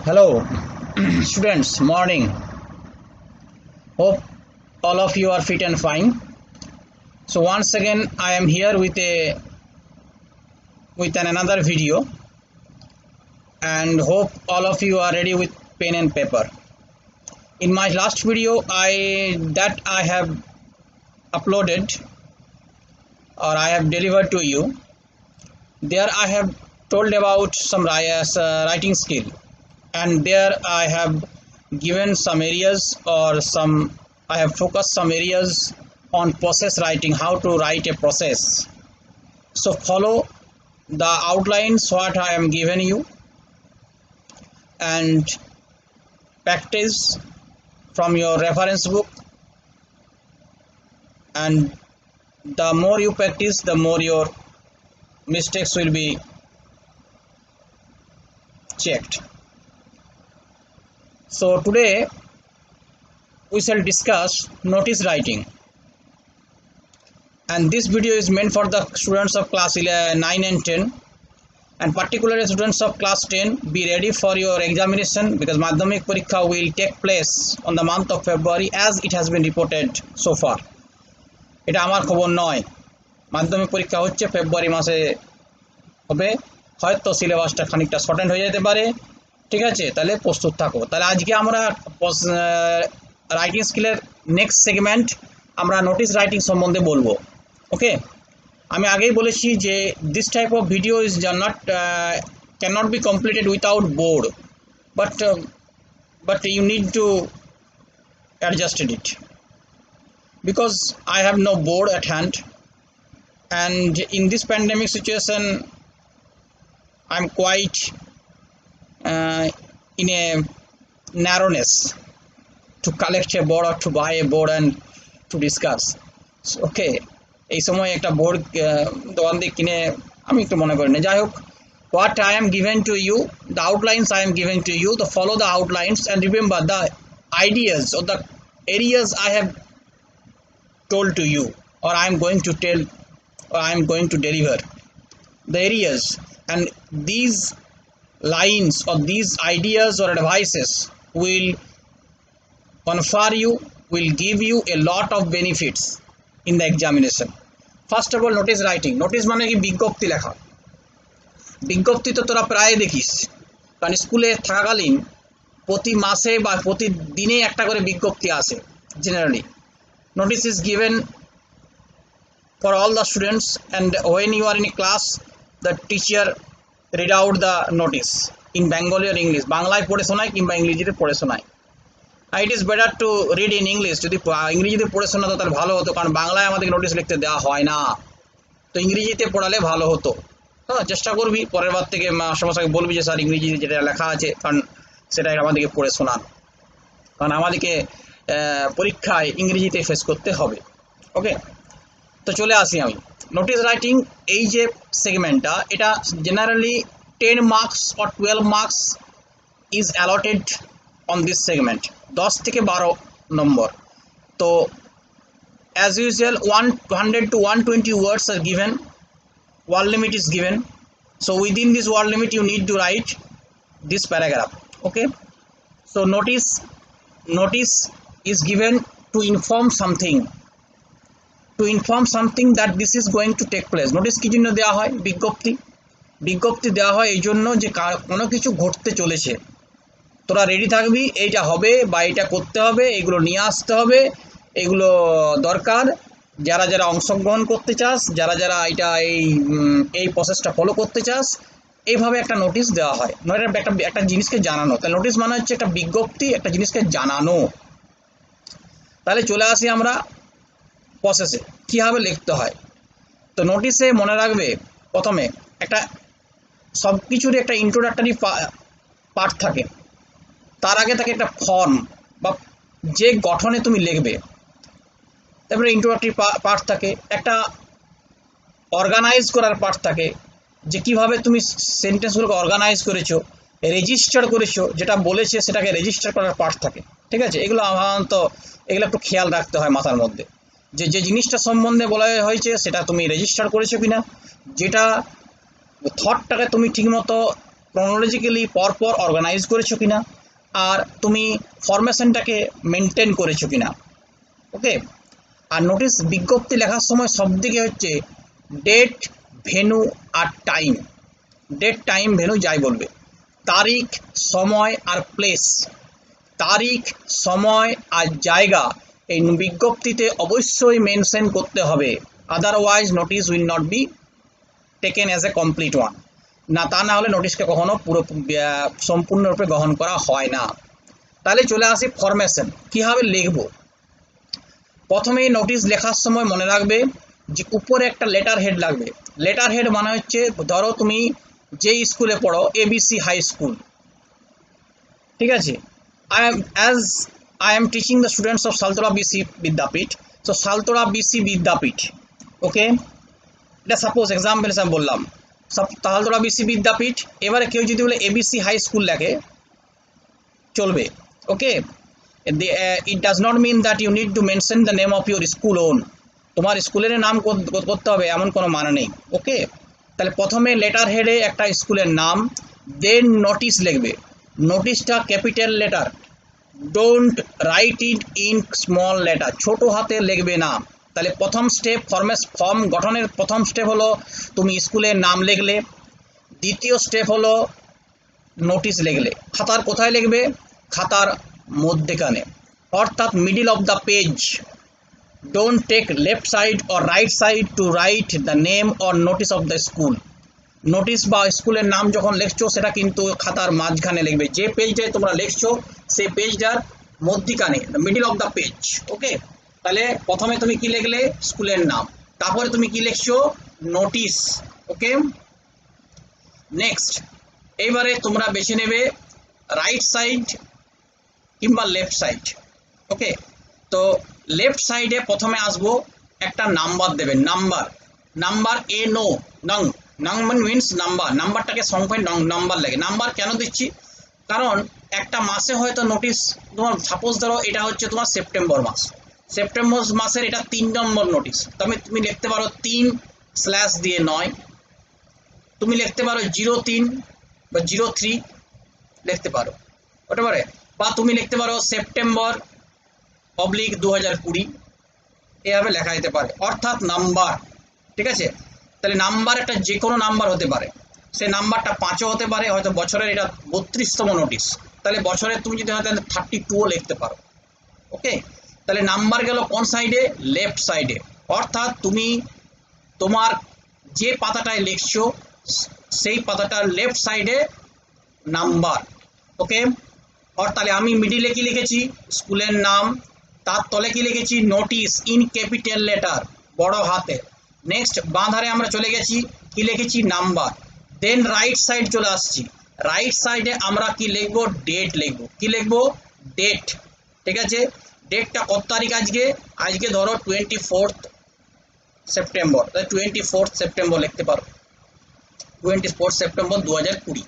Hello, students. Morning. Hope all of you are fit and fine. So once again, I am here with another video, and hope all of you are ready with pen and paper. In my last video, I have uploaded or I have delivered to you. There I have told about some writing skill. And there I have given some areas I have focused some areas on process writing, how to write a process. So follow the outlines what I am given you and practice from your reference book, and the more you practice, the more your mistakes will be checked. So today we shall discuss notice writing, and this video is meant for the students of class 9 and 10, and particularly students of class 10. Be ready for your examination because Madhyamik Parikha will take place on the month of February as it has been reported so far. এটা আমার খবর নয়, মাধ্যমিক পরীক্ষা হচ্ছে ফেব্রুয়ারি মাসে হবে, হয়তো সিলেবাসটা খানিকটা শর্টেন্ড হয়ে যেতে পারে। ঠিক আছে, তাহলে প্রস্তুত থাকো। তাহলে আজকে আমরা রাইটিং স্কিলের নেক্সট সেগমেন্ট আমরা নোটিস রাইটিং সম্বন্ধে বলবো। ওকে, আমি আগেই বলেছি যে this type of video is not cannot be completed without board, but you need to adjusted it because I have no board at hand, and in this pandemic situation I'm quite in a narrowness to collect a board or to buy a board and to discuss. So, okay, এই সময় একটা board দোকান থেকে কিনে আমি একটু মনে করি না। যাই হোক, what I am given to you, the outlines I am giving to you, to follow the outlines and remember the ideas or the areas I have told to you, or I am going to tell, or I am going to deliver the areas, and these lines or these ideas or advices will confer you, will give you a lot of benefits in the examination. First of all, notice writing. Notice মানে কি? বিজ্ঞপ্তি লেখা। বিজ্ঞপ্তি তো তোরা প্রায় দেখিস, কারণ স্কুলে থাকাকালীন প্রতি মাসে বা প্রতি দিনে একটা করে বিজ্ঞপ্তি আসে generally. Notice is given for all the students, and when you are in a class, the teacher read out the notice in Bengali or English. বাংলায় পড়ে শোনায় কিংবা ইংরেজিতে পড়ে শোনায়। It is better to read in English. যদি ইংরেজিতে পড়ে শোনাতো তাহলে ভালো হতো, কারণ বাংলায় আমাদেরকে নোটিশ লিখতে দেওয়া হয় না, তো ইংরেজিতে পড়ালে ভালো হতো। হ্যাঁ, চেষ্টা করবি পরের বার থেকে মাস্টারমশাইকে বলবি যে স্যার ইংরেজিতে যেটা লেখা আছে কারণ সেটা আমাদেরকে পড়ে শোনান, কারণ আমাদেরকে পরীক্ষায় ইংরেজিতে ফেস করতে হবে। ওকে, তো চলে আসি আমি নোটিস রাইটিং। এই যে সেগমেন্টটা, এটা generally 10 marks or 12 marks is allotted on this segment, 10 থেকে 12 নম্বর। তো as usual 100 to 120 words are given, word limit is given, so within this word limit you need to write this paragraph. Okay, so notice is given to inform something that this is going to take place. Notice কি জন্য দেওয়া হয়? বিজ্ঞপ্তি দেওয়া হয় এই জন্য যে কোনো কিছু ঘটতে চলেছে, তোরা রেডি থাকবি, এইটা হবে বা এইটা করতে হবে, এগুলো নিয়ে আসতে হবে, এগুলো দরকার। যারা যারা অংশগ্রহণ করতে চাস, যারা যারা এই প্রসেসটা ফলো করতে চাস, এইভাবে একটা নোটিশ দেওয়া হয়। একটা জিনিসকে জানানো। তাহলে নোটিশ মানে হচ্ছে একটা বিজ্ঞপ্তি, একটা জিনিসকে জানানো। তাহলে চলে আসি আমরা প্রসেসে, কীভাবে লিখতে হয়। তো নোটিশে মনে রাখবে প্রথমে একটা সব কিছুরই একটা ইন্ট্রোডাক্টরি পার্ট থাকে, তার আগে থাকে একটা ফর্ম বা যে গঠনে তুমি লিখবে, তারপরে ইন্ট্রোডাক্টরি পার্ট থাকে, একটা অর্গানাইজ করার পার্ট থাকে যে কীভাবে তুমি সেন্টেন্সগুলোকে অর্গানাইজ করেছো, রেজিস্টার করেছো, যেটা বলেছে সেটাকে রেজিস্টার করার পার্ট থাকে। ঠিক আছে, এগুলো সাধারণত এগুলো একটু খেয়াল রাখতে হয় মাথার মধ্যে, যে জিনিসটা সম্বন্ধে বলা হয়েছে সেটা তুমি রেজিস্টার করেছো কিনা, যেটা থটটাকে তুমি ঠিকমতো ক্রোনোলজিক্যালি পরপর অর্গানাইজ করেছো কিনা, আর তুমি ফরমেশনটাকে মেনটেন করেছো কিনা। ওকে, আর নোটিশ বিজ্ঞপ্তি লেখার সময় সবদিকে হচ্ছে ডেট, ভেন্যু আর টাইম। ডেট, টাইম, ভেন্যু যাই বলবে, তারিখ, সময় আর প্লেস। তারিখ, সময় আর জায়গা এই বিজ্ঞপ্তিতে অবশ্যই মেনশন করতে হবে, otherwise notice will not be taken as a complete one. না, তা না হলে নোটিশকে কখনো পুরো সম্পূর্ণরূপে গ্রহণ করা হয় না। তাহলে চলে আসি ফরমেশন, কীভাবে লিখব। প্রথমেই নোটিশ লেখার সময় মনে রাখবে যে উপরে একটা লেটার হেড লাগবে। লেটার হেড মানে হচ্ছে, ধরো তুমি যে স্কুলে পড়ো, ABC হাই স্কুল, ঠিক আছে। I am teaching the students of Saltora BC Vidyapith, so Saltora BC বিদ্যাপীঠ, ওকে। এটা সাপোজ এক্সাম্পল হিসাবে বললাম, সালতোরা BC বিদ্যাপীঠ। এবারে কেউ যদি বলে ABC হাই স্কুল লেখে, চলবে, okay. It does not mean that you need to mention the name of your school own. তোমার স্কুলের নাম করতে হবে এমন কোনো মানে নেই, ওকে। তাহলে প্রথমে লেটার হেডে একটা স্কুলের নাম, দেন নোটিশ লিখবে। নোটিশটা capital letter, don't write it in small letter, ছোট হাতে লিখবে না। তাহলে প্রথম স্টেপ, ফর্ম গঠনের প্রথম স্টেপ হলো তুমি স্কুলের নাম লিখলে। দ্বিতীয় স্টেপ হলো নোটিশ লিখলে। খাতার কোথায় লিখবে? খাতার মধ্যেখানে, অর্থাৎ middle of the page. Don't take left side or right side to write the name or notice of the school. Notice বা স্কুলের নাম যখন লিখছো সেটা কিন্তু খাতার মাঝখানে লিখবে। যে পেজটায় তোমরা লিখছো সেই পেজটার মধ্যিখানে, মিডিল অফ দ্য পেজ, ওকে। তাহলে প্রথমে তুমি কি লিখলে? স্কুলের নাম। তারপরে তুমি কি লিখছো? নোটিশ, ওকে। নেক্সট, এইবারে তোমরা বেছে নেবে রাইট সাইড কিংবা লেফট সাইড, ওকে। তো লেফট সাইডে প্রথমে আসবো, একটা নাম্বার দেবে, নাম্বার এ নো নং। নং মিনস নাম্বার, নাম্বারটাকে সংখ্যায় নাম্বার লাগে। নাম্বার কেন দিচ্ছি? কারণ একটা মাসে হয়তো নোটিশ তোমার, সাপোজ ধরো এটা হচ্ছে তোমার সেপ্টেম্বর মাস, সেপ্টেম্বর মাসের এটা 3 নম্বর নোটিশ। তুমি লিখতে পারো 3/9, তুমি লিখতে পারো 03 বা 03 লিখতে পারো, হতে পারে। বা তুমি লিখতে পারো সেপ্টেম্বর/2020, এভাবে লেখা যেতে পারে, অর্থাৎ নাম্বার, ঠিক আছে। তাহলে নাম্বার একটা যে কোনো নাম্বার হতে পারে, সেই নাম্বারটা 5ও হতে পারে, হয়তো বছরের এটা 32তম নোটিশ, তাহলে বছরের তুমি যদি হয়তো 32ও লিখতে পারো, ওকে। তাহলে নাম্বার গেল কোন সাইডে? লেফট সাইডে, অর্থাৎ তুমি তোমার যে পাতাটায় লিখছো সেই পাতাটার লেফট সাইডে নাম্বার, ওকে। তাহলে আমি মিডিলে কি লিখেছি? স্কুলের নাম, তার তলে কি লিখেছি? নোটিশ ইন ক্যাপিটাল লেটার, বড় হাতে। নেক্সট বাঁ ধারে আমরা চলে গেছি, কি লিখেছি? নাম্বার। দেন রাইট সাইড চলে আসছি, রাইট সাইডে আমরা কি লিখবো? ডেট লিখবো। কি লিখবো? ডেট, ঠিক আছে। ডেটটা কত তারিখ আজকে? আজকে ধরো 24 সেপ্টেম্বর, তাই 24 সেপ্টেম্বর লিখতে পারো, 24 সেপ্টেম্বর 2020,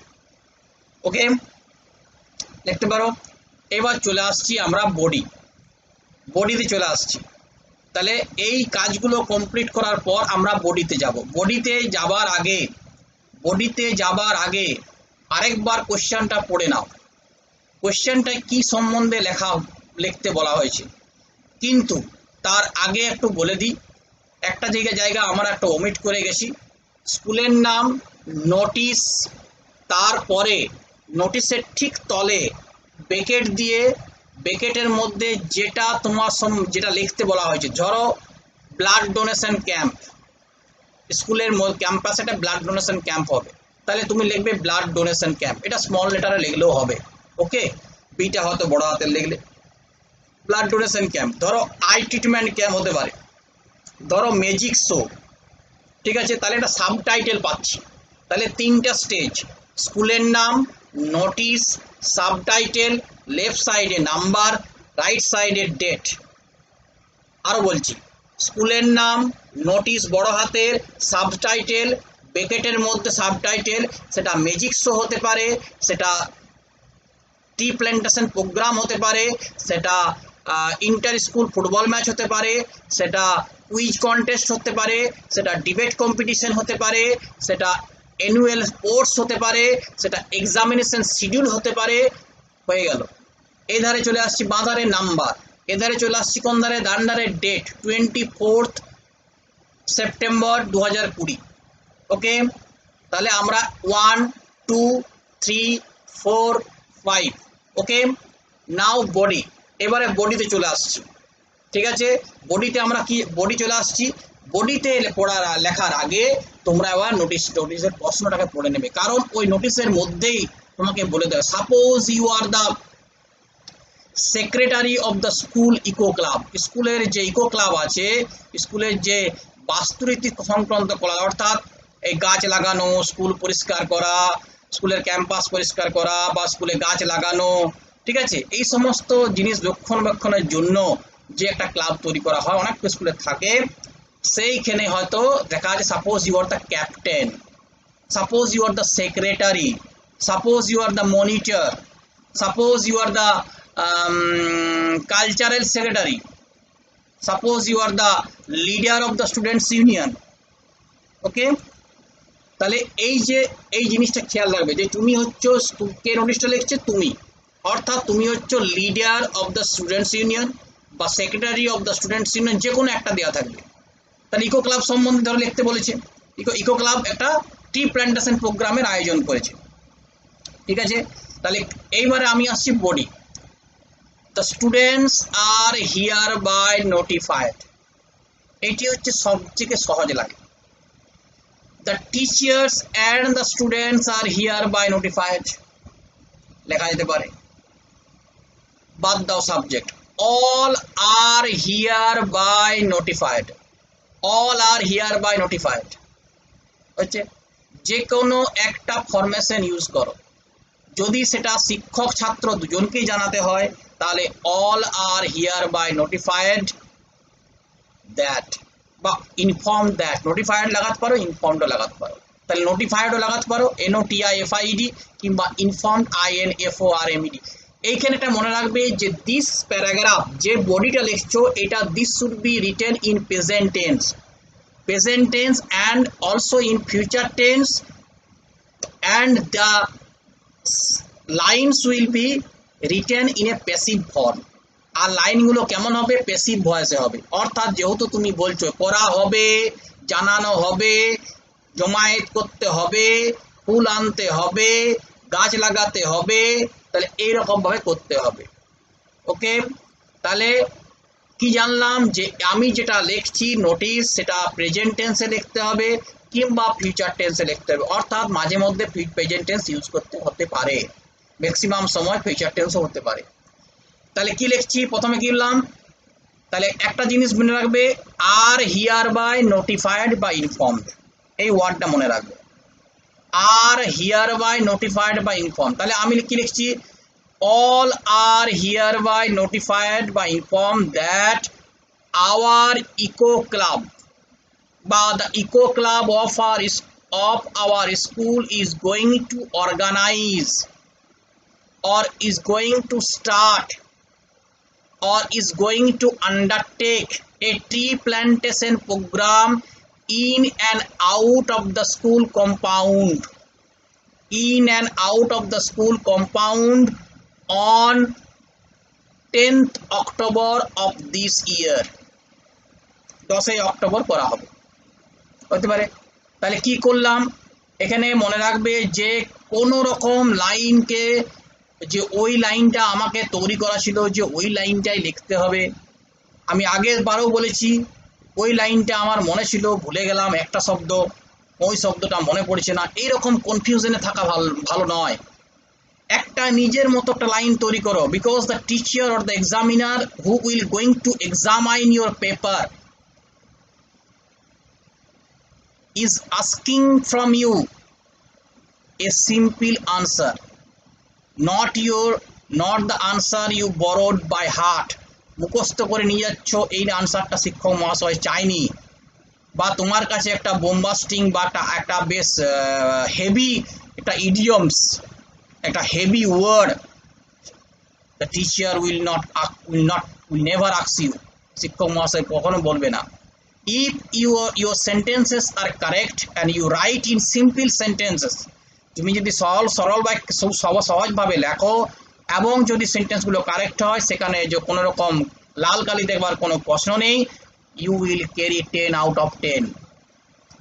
ওকে, লিখতে পারো। এবার চলে আসছি আমরা বডিতে চলে আসছি। তাহলে এই কাজগুলো কমপ্লিট করার পর আমরা বডিতে যাব। বডিতে যাবার আগে আরেকবার কোশ্চেনটা পড়ে নাও। কোশ্চেনটায় কি সম্বন্ধে লিখতে বলা হয়েছে, কিন্তু তার আগে একটু বলে দিই, একটা জায়গা আমরা একটা ওমিট করে গেছি। স্কুলের নাম, নোটিশ, তারপরে নোটিশের ঠিক তলে ব্র্যাকেট দিয়ে, ব্র্যাকেটের মধ্যে যেটা তোমার যেটা লিখতে বলা হয়েছে, ধরো ব্লাড ডোনেশন ক্যাম্প, স্কুলের ক্যাম্পাসে একটা ব্লাড ডোনেশন ক্যাম্প হবে, তাহলে তুমি লিখবে ব্লাড ডোনেশন ক্যাম্প, এটা স্মল লেটারে লিখলেও হবে, ওকে। বিটা হয়তো বড় হাতে লিখলে ব্লাড ডোনেশন ক্যাম্প। ধরো আই ট্রিটমেন্ট ক্যাম্প হতে পারে, ধরো ম্যাজিক শো, ঠিক আছে। তাহলে একটা সাবটাইটেল পাচ্ছি। তাহলে 3টা স্টেজ, স্কুলের নাম, নোটিশ, সাবটাইটেল, লেফট সাইডে নাম্বার, রাইট সাইডে ডেট। আরও বলছি, স্কুলের নাম, নোটিশ বড় হাতের, সাবটাইটেল, ব্র্যাকেটের মধ্যে সাবটাইটেল, সেটা ম্যাজিক শো হতে পারে, সেটা টি প্ল্যান্টেশন প্রোগ্রাম হতে পারে, সেটা ইন্টার স্কুল ফুটবল ম্যাচ হতে পারে, সেটা কুইজ কন্টেস্ট হতে পারে, সেটা ডিবেট কম্পিটিশন হতে পারে, সেটা অ্যানুয়াল স্পোর্টস হতে পারে, সেটা এক্সামিনেশন শিডিউল হতে পারে। হয়ে গেল। এই ধারে চলে আসছি বাঁ ধারে নাম্বার, এধারে চলে আসছি কোন ধারে, ডান ধারে ডেট 24 সেপ্টেম্বর 2020। ওকে, তাহলে আমরা 1 2 3 4 5। ওকে, নাও বডি, এবারে বডিতে চলে আসছি। ঠিক আছে, বডিতে আমরা কি বডি চলে আসছি। বডিতে পড়ার লেখার আগে তোমরা এবার নোটিশের প্রশ্নটাকে পড়ে নেবে, কারণ ওই নোটিশের মধ্যেই তোমাকে বলে দেবে suppose you are the secretary of the school eco club. স্কুলের যে ইকো ক্লাব আছে, স্কুলের যে বাস্তুরীতি সংক্রান্ত ক্লাব, অর্থাৎ এই গাছ লাগানো, স্কুল পরিষ্কার করা, স্কুলের ক্যাম্পাস পরিষ্কার করা বা স্কুলে গাছ লাগানো, ঠিক আছে, এই সমস্ত জিনিস রক্ষণাবেক্ষণের জন্য যে একটা ক্লাব তৈরি করা হয়, অনেক স্কুলে থাকে। সেইখানে হয়তো দেখা যায় suppose you are the captain, suppose you are the secretary, suppose you are the monitor, suppose you are the cultural secretary, suppose you are the leader of the students union. Okay, তাহলে এই জিনিসটা খেয়াল রাখবে যে তুমি হচ্ছে, কে নোটিশটা লিখছে, তুমি, অর্থাৎ তুমি হচ্ছে leader of the students union বা secretary of the students union, যে কোনো একটা দেওয়া থাকবে। তাহলে ইকো ক্লাব সম্বন্ধে ধরো লিখতে বলেছে, ইকো ক্লাব একটা ট্রি প্ল্যান্টেশন প্রোগ্রামের আয়োজন করেছে। ঠিক আছে, তাহলে এইবারে আমি আসছি body. The students are hereby notified, এটি হচ্ছে সবথেকে সহজ লাগে। The teachers and the students are hereby notified লেখা যেতে পারে, বাদ দাও subject. All are hereby notified, all are hereby notified হচ্ছে যে কোনো একটা ফরমেশন ইউজ করো। যদি সেটা শিক্ষক ছাত্র দুজনকেই জানাতে হয় তাহলে all are hereby notified that বা ইনফর্ম দ্যাট, নোটিফাইড লাগাতে পারো, ইনফর্মডও লাগাতে পারো। তাহলে নোটিফাইডও লাগাতে পারো NOTIFIED কিংবা ইনফর্মড INFORMED। এইখানে এটা মনে রাখবে যে দিস প্যারাগ্রাফ, যে বডিটা লিখছো, এটা this should be written in present tense and also in future tense, and the lines will be written in a passive form। আর লাইনগুলো কেমন হবে, প্যাসিভ ভয়েসে হবে। অর্থাৎ যেহেতু তুমি বলছো করা হবে, জানানো হবে, জমায়েত করতে হবে, ফুল আনতে হবে, গাছ লাগাতে হবে, তাহলে এইরকম ভাবে করতে হবে। ওকে, তাহলে কি জানলাম যে আমি যেটা লিখছি নোটিশ, সেটা প্রেজেন্ট টেন্সে লিখতে হবে কিংবা ফিউচার টেন্সে লিখতে হবে। অর্থাৎ মাঝে মধ্যে প্রেজেন্ট টেন্স ইউজ করতে হতে পারে, ম্যাক্সিমাম সময় ফিউচার টেন্সও হতে পারে। তাহলে কি লিখছি, প্রথমে কি লিখলাম, তাহলে একটা জিনিস মনে রাখবে, আর হিয়ার বাই নোটিফাইড বা ইনফর্মড, এই ওয়ার্ডটা মনে রাখবে, আর হিয়ার বাই নোটিফাইড বা ইনফর্ম। তাহলে আমি কি লিখছি, all are hereby notified by informed that our eco club বা the eco club of our school is going to organize or is going to start or is going to undertake a tree plantation program in and out of the school compound, in and out of the school compound on 10th October of this year। 10 October করা হবে, হতে পারে। তাহলে কি করলাম, এখানে মনে রাখবে যে কোনো রকম লাইনকে, যে ওই লাইনটা আমাকে তৈরি করা ছিল, যে ওই লাইনটাই লিখতে হবে। আমি আগের বারও বলেছি, ওই লাইনটা আমার মনে ছিল, ভুলে গেলাম একটা শব্দ, ওই শব্দটা মনে পড়ছে না, এইরকম কনফিউশনে থাকা ভালো নয়। একটা নিজের মতো একটা লাইন তৈরি করো, because the teacher or the examiner who will going to examine your paper is asking from you a simple answer, not the answer you borrowed by heart। মুখস্থ করে নিয়ে যাচ্ছ, এই আনসারটা শিক্ষক মহাশয় চাইনি, বা তোমার কাছে একটা বোম্বাস্টিং বা একটা বেশ হেভি একটা ইডিয়মস, একটা heavy word, the teacher will never ask you, শিক্ষক মহাশয় কখনো বলবে না। if your sentences are correct and you write in simple sentences, তুমি যদি সরল বা সহজভাবে লেখো এবং যদি সেন্টেন্সগুলো কারেক্ট হয়, সেখানে যে কোনো রকম লাল কালি দেখবার কোনো প্রশ্ন নেই, you will carry 10 out of 10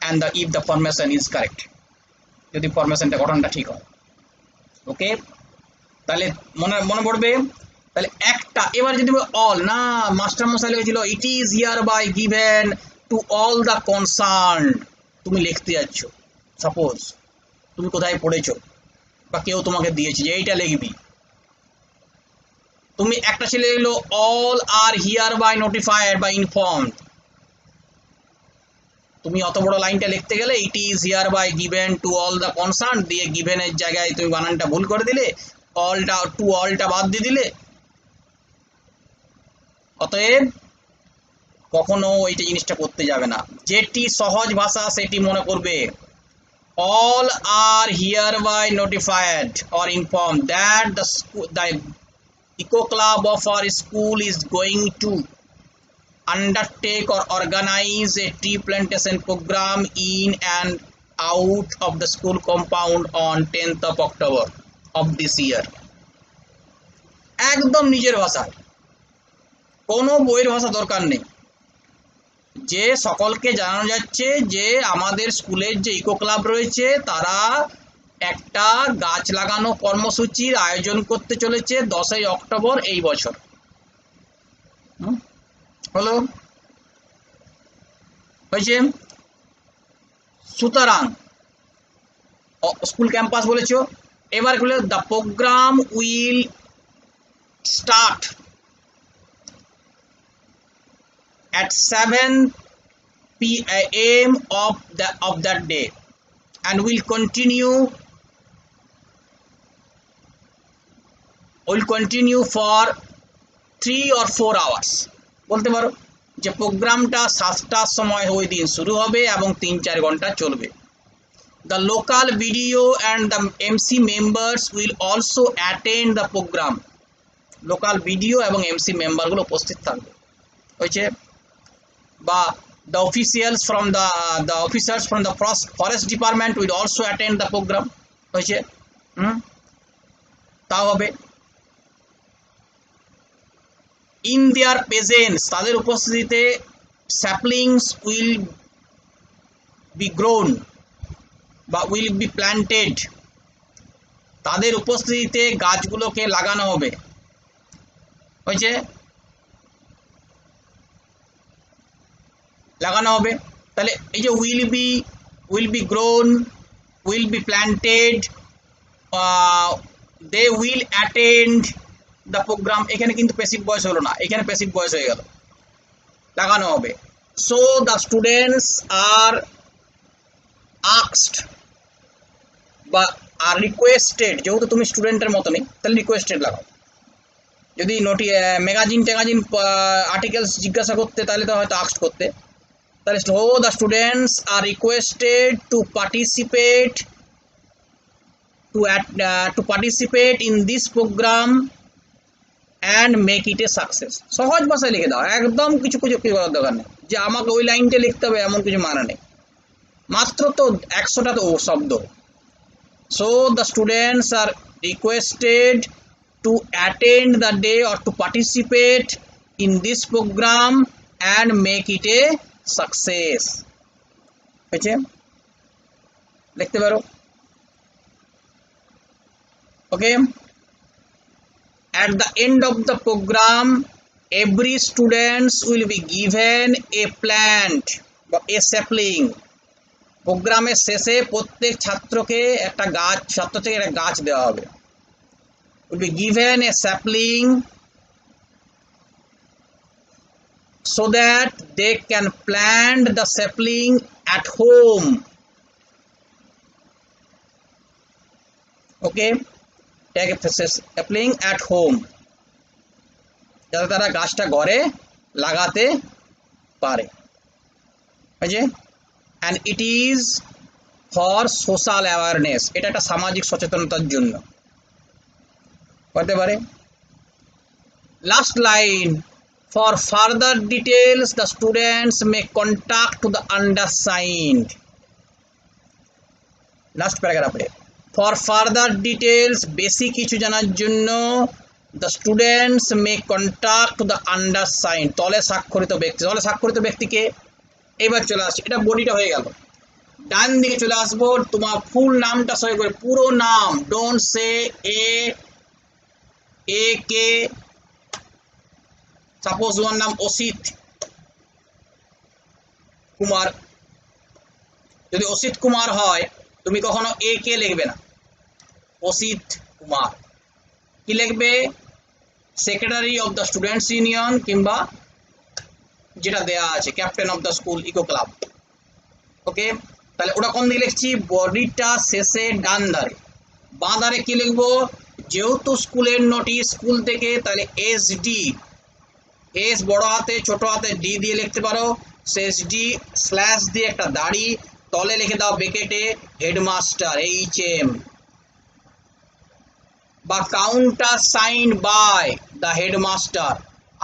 and if the formation is correct, যদি ফরমেশনটা গঠনটা ঠিক হয়। ওকে, তাহলে মনে পড়বে। তাহলে একটা এবার যদি অল না, মাস্টার মশাই লিখেছিল it is hereby given to all the concern, তুমি লিখতে যাচ্ছ, সাপোজ তুমি কোথায় পড়েছো বা কেউ তোমাকে দিয়েছে যে এইটা লিখবি, তুমি একটা ছেলে লিখলো all are hereby notified বা ইনফর্মড, তুমি অত বড় লাইনটা লিখতে গেলে it is hereby given to all the concern দিয়ে গিভেনের জায়গায় তুমি বানানটা ভুল করে দিলে, অলটা বাদ দিয়ে দিলে। অতএব কখনো এইটা জিনিসটা করতে যাবে না, যেটি সহজ ভাষা সেটি মনে করবে। all are hereby notified or informed that the eco club of our school is going to undertake or organize a tree plantation program in and out of the school compound on 10th of October of this year. একদম নিজের ভাষায়, কোনো বইয়ের ভাষা দরকার নেই, যে সকলকে জানানো যাচ্ছে যে আমাদের স্কুলের যে ইকো ক্লাব রয়েছে তারা একটা গাছ লাগানো কর্মসূচির আয়োজন করতে চলেছে 10ই অক্টোবর এই বছর। হলো, হয়েছে। সুতরাং স্কুল ক্যাম্পাস বলেছ, এবার বলে the programme will start at 7 p.m. of that day and will continue for 3 or 4 hours। বলতে পারো যে প্রোগ্রামটা 7টার সময় ওই দিন শুরু হবে এবং 3-4 ঘন্টা চলবে। The local BDO and the MC members will also attend the program। Local BDO এবং MC মেম্বারগুলো উপস্থিত থাকবে। হয়েছে। বা the officials from the officers from the forest department will also attend the program। হয়েছে, তাও হবে। in their presence, তাদের উপস্থিতিতে saplings will be grown বা will be planted, তাদের উপস্থিতিতে গাছগুলোকে লাগানো হবে। হয়েছে, লাগানো হবে। তাহলে এই যে will be grown, will be planted, they will attend the program, এখানে কিন্তু প্যাসিভ ভয়েস হলো না, এখানে প্যাসিভ ভয়েস হয়ে গেল, লাগানো হবে। so the students are asked বা আর রিকোয়েস্টেড, যেহেতু তুমি স্টুডেন্টের মতো নেই তাহলে রিকোয়েস্টেড লাগাও। যদি ম্যাগাজিন আর্টিকেলস জিজ্ঞাসা করতে তাহলে তো হয়তো আস্কড করতে, তাহলে the students are requested to participate in this program and make it a success। সহজ ভাষায় লিখে দাও, একদম কিছু করার দরকার নেই যে আমাকে ওই লাইনটা লিখতে হবে এমন কিছু মানে নেই, মাত্র তো 100টা তো শব্দ। so the students are requested to attend the day or to participate in this program and make it a success। হয়েছে, লিখতে পারো। ওকে, at the end of the program every students will be given a plant বা a sapling। প্রোগ্রামের শেষে প্রত্যেক ছাত্রকে একটা গাছ দেওয়া হবে। will be given a sapling so that they can plant the sapling at home। okay, take a sapling at home, যাতে তারা গাছটা ঘরে লাগাতে পারে। বুঝে, and it is for social awareness, এটা একটা সামাজিক সচেতনতার জন্য করতে পারে। Last line For further details, the students may contact to the undersigned. Last paragraph. For further details, basic কিছু জানার জন্য the students may contact to the undersigned. তলে স্বাক্ষরিত ব্যক্তি, তলে স্বাক্ষরিত ব্যক্তিকে এবার চলে আসছে, এটা বডিটা হয়ে গেল। ডান দিকে চলে আসবো, তোমার ফুল নামটা সই করে, পুরো নাম, don't say A K, suppose তোমার নাম অসিত কুমার, যদি অসিত কুমার হয় তুমি কখনো এ কে লিখবে না, অসিত কুমার। কি লিখবে? Secretary of the students union, কিংবা যেটা দেয়া আছে captain of the school eco club. Okay, তাহলে ওটা কোন দিকে লিখছি? বডিটা শেষে ডান ধারে। বাঁ ধারে কি লিখবো? যেহেতু স্কুলের নোটিশ স্কুল থেকে, তাহলে এস ডি, এস বড় হাতে ছোট হাতে ডি দিয়ে লিখতে পারো, শেষ ডি স্ল্যাশ দিয়ে একটা দাড়ি, তলে লিখে দাও ব্রেকেটে হেডমাস্টার HM, বা countersigned by the headmaster,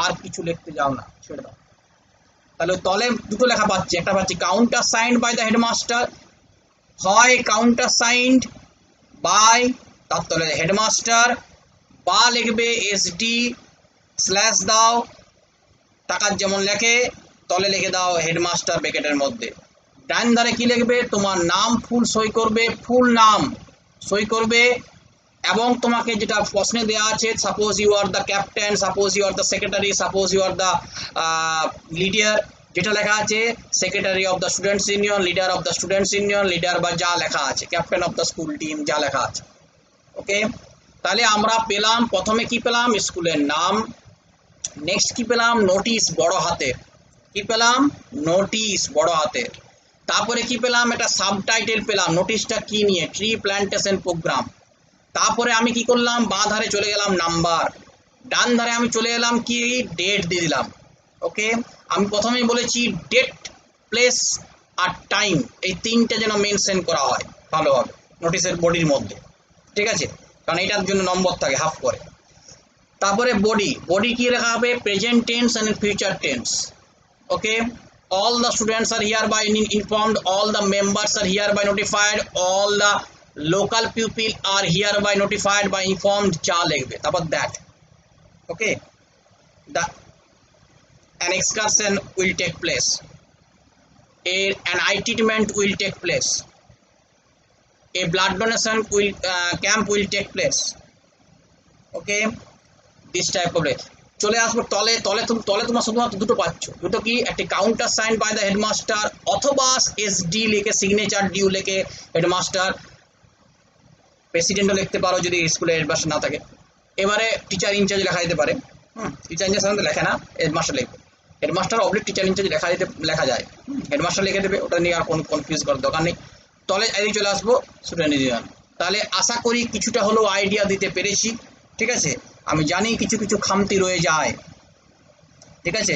আর কিছু লিখতে যাও না, ছেড়ে দাও। তাহলে তলে দুটো লেখা পাচ্ছি, একটা পাচ্ছি countersigned by the headmaster, হয় কাউন্টার সাইন্ড বাই তার তলে হেডমাস্টার, বা লিখবে SD স্ল্যাশ দাও, টাকার যেমন লেখে তলে লিখে দাও হেডমাস্টার ব্র্যাকেটের মধ্যে। ডান ধারে কি লিখবে? তোমার নাম ফুল সই করবে, ফুল নাম সই করবে, এবং তোমাকে যেটা প্রশ্নে দেওয়া আছে, suppose you are the captain, suppose you are the secretary, suppose you are the leader, যেটা লেখা আছে secretary of the students union, leader of the students union, leader বা যা লেখা আছে, captain of the school team যা লেখা আছে। ওকে, তাহলে আমরা পেলাম, প্রথমে কি পেলাম? স্কুলের নাম। নেক্সট কি পেলাম? নোটিশ বড় হাতের। কি পেলাম? নোটিশ বড় হাতের। তারপরে কি পেলাম? একটা সাবটাইটেল পেলাম, নোটিশটা কি নিয়ে, ট্রি প্ল্যান্টেশন প্রোগ্রাম। তারপরে আমি কি করলাম? বাঁ ধারে চলে গেলাম নাম্বার, ডান ধারে আমি চলে এলাম কি, ডেট দিয়ে দিলাম। ওকে, আমি প্রথমেই বলেছি ডেট, প্লেস আর টাইম, এই তিনটে যেন মেনশন করা হয় ভালোভাবে নোটিশের বডির মধ্যে, ঠিক আছে? কারণ এটার জন্য নম্বর থাকে হাফ করে। তারপরে বডি, বডি কি লেখা হবে? Present tense and future tense. Okay, all the students are hereby informed, all the members are hereby notified, all the local pupil are hereby notified by informed, যা লিখবে। তারপর that, okay, an excursion will take place, an eye treatment will take place, a blood donation camp will take place. Okay, this type of it. চলে আসবো তলে, তলে তোমার শুধুমাত্র দুটো পাচ্ছ, দুটো কি? একটি countersign by the headmaster, অথবা SD লিখে সিগনেচার ডিউ লিখে হেডমাস্টার, প্রেসিডেন্টও লিখতে পারো যদি স্কুলের হেডমাস্টার না থাকে। এবারে টিচার ইনচার্জ লেখা যেতে পারে, টিচার ইনচার্জ সাধারণত লেখে না, হেডমাস্টার লিখবে। হেডমাস্টার অবলিক টিচার ইনচার্জ লেখা যায়, হেডমাস্টার লিখে দেবে, ওটা নিয়ে আর কোনো কনফিউজ করার দরকার নেই। তলে এদিকে চলে আসবো স্টুডেন্ট ইউনিয়ন। তাহলে আশা করি কিছুটা হলেও আইডিয়া দিতে পেরেছি, ঠিক আছে? আমি জানি কিছু কিছু খামতি রয়ে যায়, ঠিক আছে?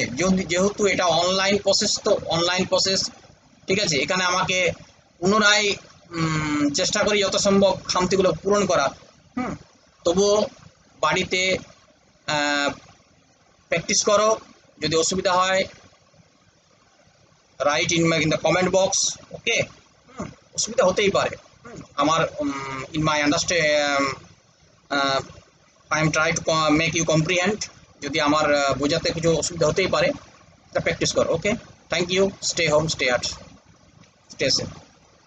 যেহেতু এটা অনলাইন প্রসেস, তো অনলাইন প্রসেস, ঠিক আছে? এখানে আমাকে পুনরায় চেষ্টা করি যত সম্ভব খামতিগুলো পূরণ করার। তবুও বাড়িতে প্র্যাকটিস করো, যদি অসুবিধা হয় write in the comment box. Okay, অসুবিধা হতেই পারে, আমার in my understand I am trying to make you comprehend, যদি আমার বোঝাতে কিছু অসুবিধা হতেই পারে, তা প্র্যাকটিস করো। Okay, thank you, stay home, stay at, stay safe.